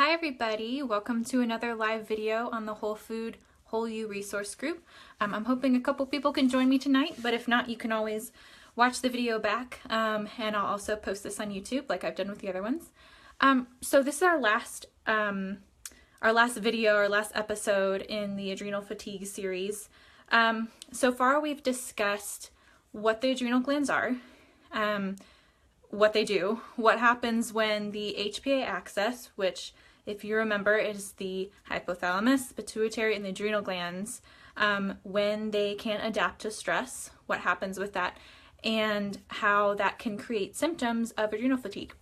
Hi everybody, welcome to another live video on the Whole Food Whole You resource group. I'm hoping a couple people can join me tonight, but if not, you can always watch the video back, and I'll also post this on YouTube like I've done with the other ones. So this is our last video, our last episode in the adrenal fatigue series. So far we've discussed what the adrenal glands are, what they do, what happens when the HPA axis, which if you remember is the hypothalamus, pituitary, and the adrenal glands, when they can't adapt to stress, what happens with that, and how that can create symptoms of adrenal fatigue.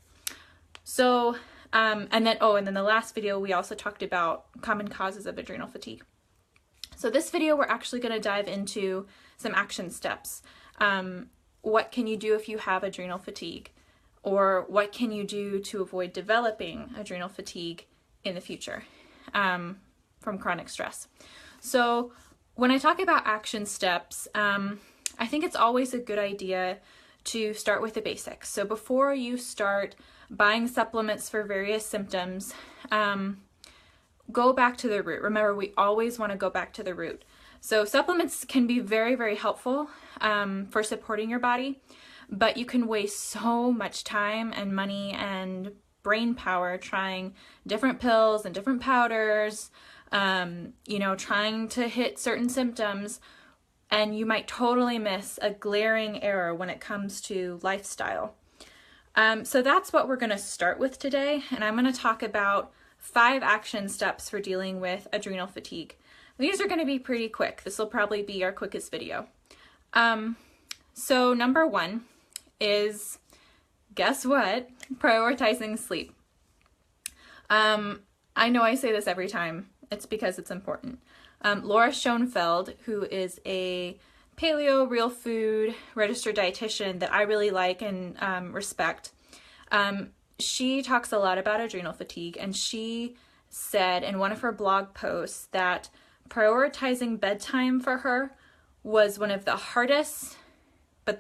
So, and then the last video we also talked about common causes of adrenal fatigue. So this video we're actually going to dive into some action steps. What can you do if you have adrenal fatigue? Or what can you do to avoid developing adrenal fatigue in the future from chronic stress? So when I talk about action steps, I think it's always a good idea to start with the basics. So before you start buying supplements for various symptoms, go back to the root. Remember, we always want to go back to the root. So supplements can be very, very helpful for supporting your body, but you can waste so much time and money and brain power trying different pills and different powders, trying to hit certain symptoms, and you might totally miss a glaring error when it comes to lifestyle. So that's what we're going to start with today, and I'm going to talk about 5 action steps for dealing with adrenal fatigue. These are going to be pretty quick. This will probably be our quickest video. So number 1 is, guess what? Prioritizing sleep. I know I say this every time. It's because it's important. Laura Schoenfeld, who is a paleo, real food registered dietitian that I really like and respect, she talks a lot about adrenal fatigue, and she said in one of her blog posts that prioritizing bedtime for her was one of the hardest, but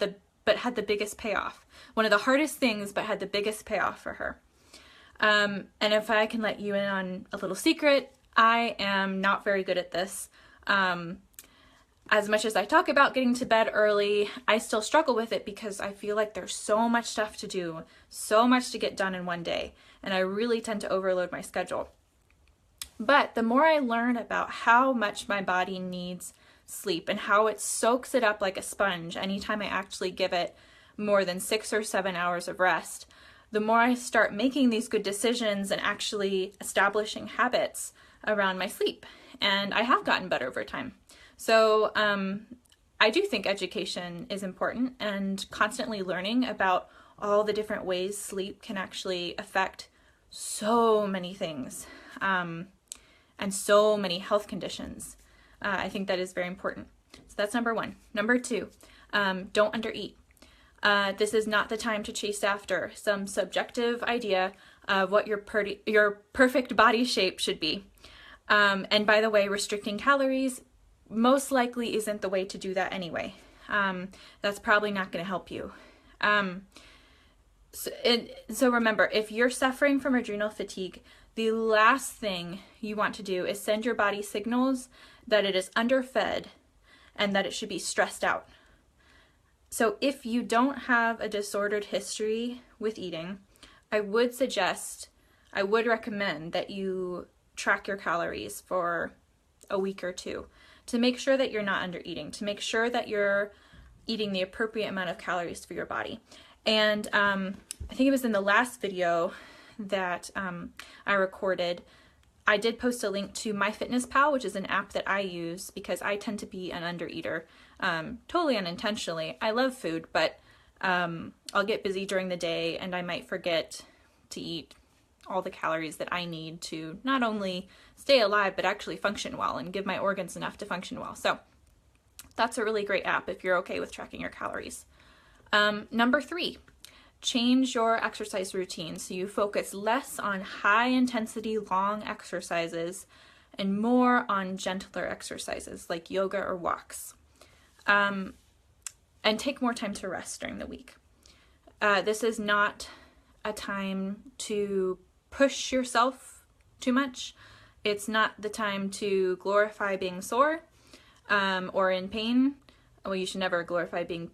had the biggest payoff. One of the hardest things, but had the biggest payoff for her. And if I can let you in on a little secret, I am not very good at this. As much as I talk about getting to bed early, I still struggle with it because I feel like there's so much stuff to do, so much to get done in one day, and I really tend to overload my schedule. But the more I learn about how much my body needs sleep and how it soaks it up like a sponge anytime I actually give it more than 6 or 7 hours of rest, the more I start making these good decisions and actually establishing habits around my sleep. And I have gotten better over time. So I do think education is important, and constantly learning about all the different ways sleep can actually affect so many things and so many health conditions. I think that is very important. So that's number 1. Number 2, don't undereat. This is not the time to chase after some subjective idea of what your perfect body shape should be. And by the way, restricting calories most likely isn't the way to do that anyway. That's probably not going to help you. So remember, if you're suffering from adrenal fatigue, the last thing you want to do is send your body signals that it is underfed and that it should be stressed out. So if you don't have a disordered history with eating, I would recommend that you track your calories for a week or 2 to make sure that you're not under eating, to make sure that you're eating the appropriate amount of calories for your body. And I think it was in the last video that I recorded, I did post a link to MyFitnessPal, which is an app that I use because I tend to be an undereater, totally unintentionally. I love food, but I'll get busy during the day and I might forget to eat all the calories that I need to not only stay alive, but actually function well and give my organs enough to function well. So that's a really great app if you're okay with tracking your calories. Number 3, change your exercise routine so you focus less on high intensity, long exercises and more on gentler exercises like yoga or walks. And take more time to rest during the week. This is not a time to push yourself too much. It's not the time to glorify being sore or in pain. Well, you should never glorify being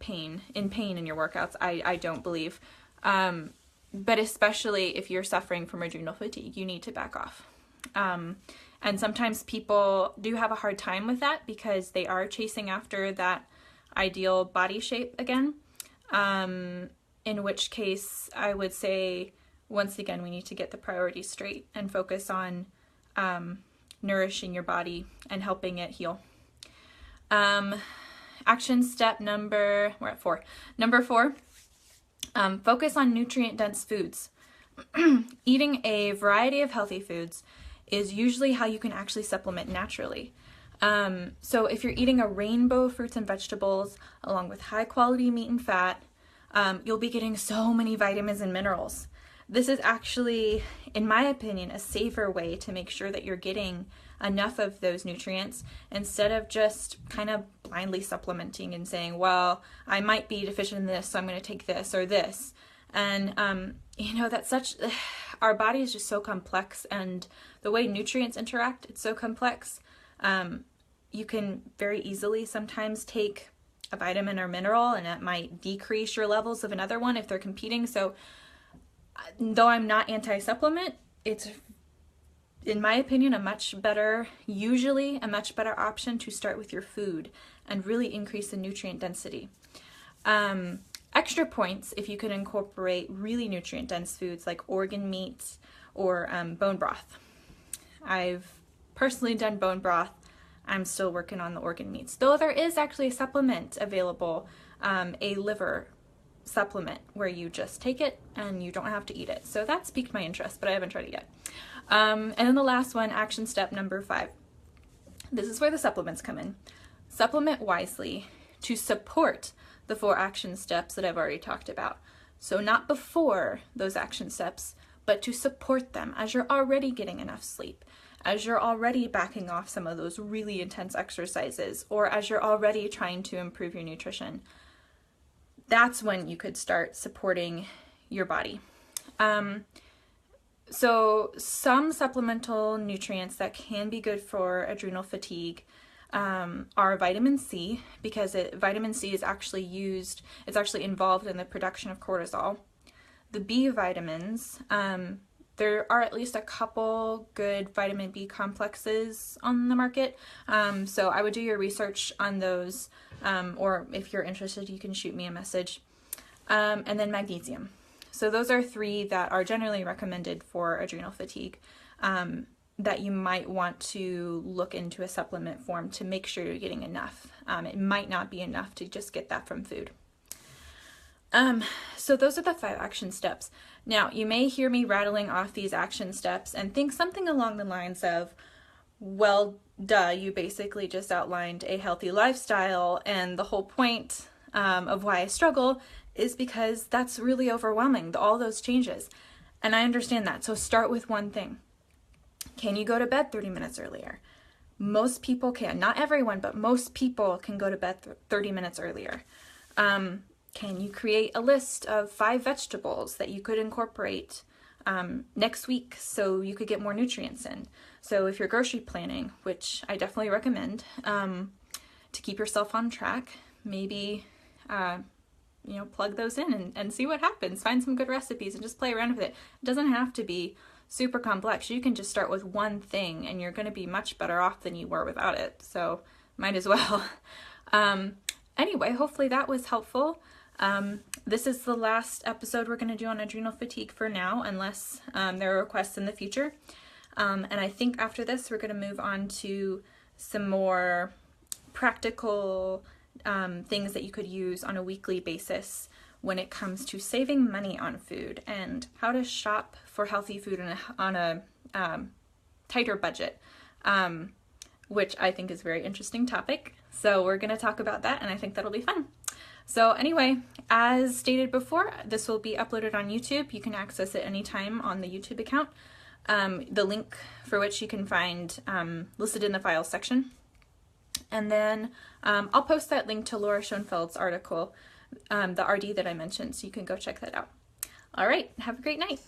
in pain in your workouts, I don't believe. But especially if you're suffering from adrenal fatigue, you need to back off. And sometimes people do have a hard time with that because they are chasing after that ideal body shape again. In which case, I would say, once again, we need to get the priorities straight and focus on nourishing your body and helping it heal. Action step we're at 4. Number 4, focus on nutrient-dense foods. Eating a variety of healthy foods is usually how you can actually supplement naturally. So if you're eating a rainbow of fruits and vegetables along with high quality meat and fat, you'll be getting so many vitamins and minerals. This is actually, in my opinion, a safer way to make sure that you're getting enough of those nutrients instead of just kind of blindly supplementing and saying, well, I might be deficient in this, so I'm going to take this or this. And, our body is just so complex, and the way nutrients interact, it's so complex. You can very easily sometimes take a vitamin or mineral and it might decrease your levels of another one if they're competing. So though I'm not anti-supplement, it's, in my opinion, usually a much better option to start with your food and really increase the nutrient density. Extra points if you can incorporate really nutrient dense foods like organ meat or bone broth. I've personally done bone broth. I'm still working on the organ meats, though there is actually a supplement available, a liver supplement where you just take it and you don't have to eat it. So that's piqued my interest, but I haven't tried it yet. And then the last one, action step number 5. This is where the supplements come in. Supplement wisely to support the 4 action steps that I've already talked about. So not before those action steps, but to support them as you're already getting enough sleep, as you're already backing off some of those really intense exercises, or as you're already trying to improve your nutrition. That's when you could start supporting your body. So some supplemental nutrients that can be good for adrenal fatigue are vitamin C, because vitamin C is actually involved in the production of cortisol. The B vitamins, there are at least a couple good vitamin B complexes on the market. So I would do your research on those, or if you're interested, you can shoot me a message. And then magnesium. So those are 3 that are generally recommended for adrenal fatigue, that you might want to look into a supplement form to make sure you're getting enough. It might not be enough to just get that from food. So those are the 5 action steps. Now, you may hear me rattling off these action steps and think something along the lines of, well, duh, you basically just outlined a healthy lifestyle, and the whole point of why I struggle is because that's really overwhelming, all those changes. And I understand that. So start with one thing. Can you go to bed 30 minutes earlier? Most people can. Not everyone, but most people can go to bed 30 minutes earlier. Can you create a list of 5 vegetables that you could incorporate next week so you could get more nutrients in? So if you're grocery planning, which I definitely recommend, to keep yourself on track, maybe plug those in and see what happens. Find some good recipes and just play around with it. It doesn't have to be super complex. You can just start with one thing and you're going to be much better off than you were without it. So might as well. Anyway, hopefully that was helpful. This is the last episode we're going to do on adrenal fatigue for now, unless there are requests in the future. And I think after this, we're going to move on to some more practical things that you could use on a weekly basis when it comes to saving money on food and how to shop for healthy food on a tighter budget, which I think is a very interesting topic. So we're going to talk about that, and I think that'll be fun. So anyway, as stated before, this will be uploaded on YouTube. You can access it anytime on the YouTube account. The link for which you can find listed in the files section. And then I'll post that link to Laura Schoenfeld's article, the RD that I mentioned, so you can go check that out. All right, have a great night.